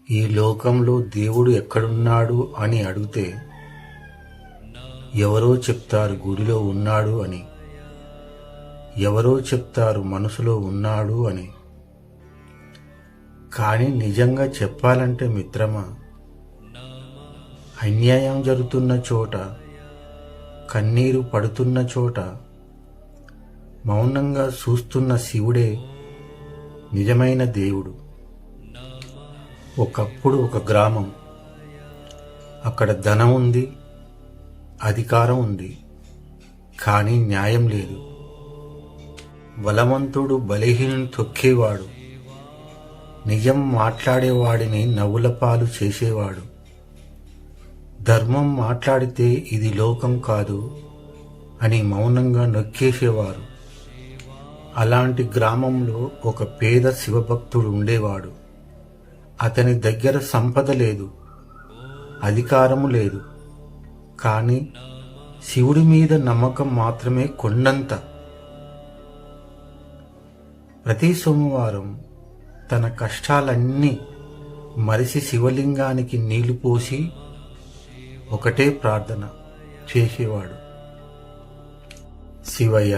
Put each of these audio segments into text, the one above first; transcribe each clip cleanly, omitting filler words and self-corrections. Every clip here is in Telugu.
ఈ లోకంలో దేవుడు ఎక్కడున్నాడు అని అడిగితే ఎవరో చెప్తారు గుడిలో ఉన్నాడు అని, ఎవరో చెప్తారు మనసులో ఉన్నాడు అని. కానీ నిజంగా చెప్పాలంటే మిత్రమా, అన్యాయం జరుగుతున్న చోట, కన్నీరు పడుతున్న చోట మౌనంగా చూస్తున్న శివుడే నిజమైన దేవుడు. ఒకప్పుడు ఒక గ్రామం, అక్కడ ధనం ఉంది, అధికారం ఉంది, కానీ న్యాయం లేదు. బలవంతుడు బలహీనుని తొక్కేవాడు, నిజం మాట్లాడేవాడిని నవ్వుల పాలు చేసేవాడు. ధర్మం మాట్లాడితే ఇది లోకం కాదు అని మౌనంగా నొక్కేసేవారు. అలాంటి గ్రామంలో ఒక పేద శివభక్తుడు ఉండేవాడు. అతని దగ్గర సంపద లేదు, అధికారము లేదు, కానీ శివుడి మీద నమ్మకం మాత్రమే కొండంత. ప్రతి సోమవారం తన కష్టాలన్నీ మరిసి శివలింగానికి నీళ్లు పోసి ఒకటే ప్రార్థన చేసేవాడు. శివయ్య,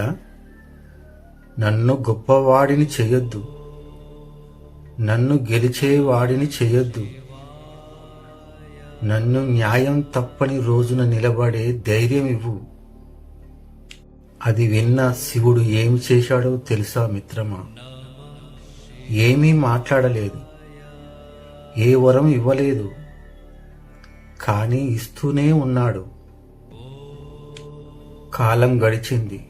నన్ను గొప్పవాడిని చెయ్యొద్దు, నన్ను గెలిచేవాడిని చెయ్యొద్దు, నన్ను న్యాయం తప్పని రోజున నిలబడే ధైర్యం ఇవ్వు. అది విన్న శివుడు ఏమి చేశాడో తెలుసా మిత్రమా? ఏమీ మాట్లాడలేదు, ఏ వరం ఇవ్వలేదు, కానీ ఇస్తూనే ఉన్నాడు. కాలం గడిచింది,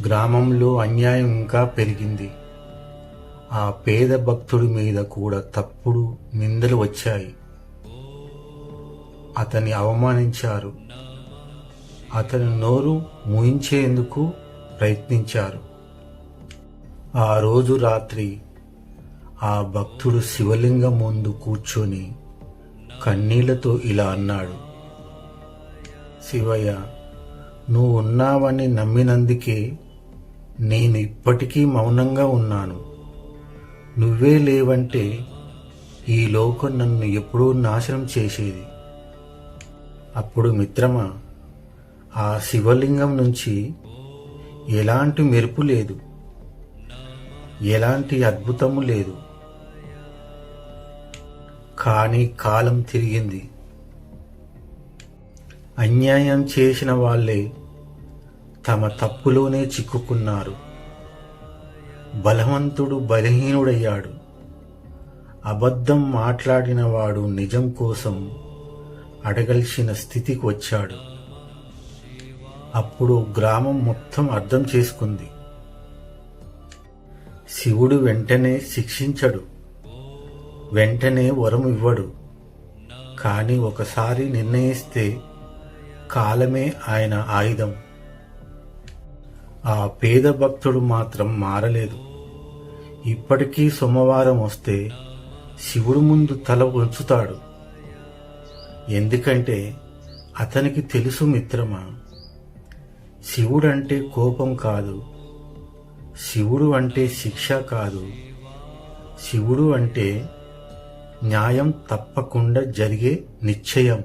గ్రామంలో అన్యాయం ఇంకా పెరిగింది. ఆ పేద భక్తుడి మీద కూడా తప్పుడు నిందలు వచ్చాయి. అతన్ని అవమానించారు, అతని నోరు మూయించేందుకు ప్రయత్నించారు. ఆ రోజు రాత్రి ఆ భక్తుడు శివలింగం ముందు కూర్చొని కన్నీళ్లతో ఇలా అన్నాడు: శివయ్య, నువ్వు ఉన్నావని నమ్మినందుకే నేను ఇప్పటికీ మౌనంగా ఉన్నాను. నువ్వే లేవంటే ఈ లోకం నన్ను ఎప్పుడూ నాశనం చేసేది. అప్పుడు మిత్రమా, ఆ శివలింగం నుంచి ఎలాంటి మెరుపు లేదు, ఎలాంటి అద్భుతము లేదు. కానీ కాలం తిరిగింది. అన్యాయం చేసిన వాళ్ళే తమ తప్పులోనే చిక్కుకున్నారు. బలవంతుడు బలహీనుడయ్యాడు. అబద్ధం మాట్లాడిన వాడు నిజం కోసం అడగల్సిన స్థితికి వచ్చాడు. అప్పుడు గ్రామం మొత్తం అర్థం చేసుకుంది. శివుడు వెంటనే శిక్షించడు, వెంటనే వరం ఇవ్వడు, కానీ ఒకసారి నిర్ణయిస్తే కాలమే ఆయన ఆయుధం. ఆ పేద భక్తుడు మాత్రం మారలేదు. ఇప్పటికీ సోమవారం వస్తే శివుడు ముందు తల ఉంచుతాడు. ఎందుకంటే అతనికి తెలుసు మిత్రమా, శివుడు అంటే కోపం కాదు, శివుడు అంటే శిక్ష కాదు, శివుడు అంటే న్యాయం తప్పకుండా జరిగే నిశ్చయం.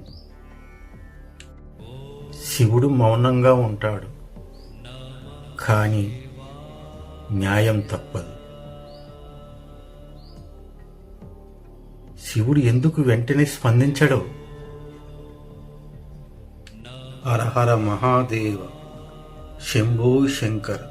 శివుడు మౌనంగా ఉంటాడు, కానీ న్యాయం తప్పదు. శివుడు ఎందుకు వెంటనే స్పందించడు? హర హర మహాదేవ, శంభో శంకర.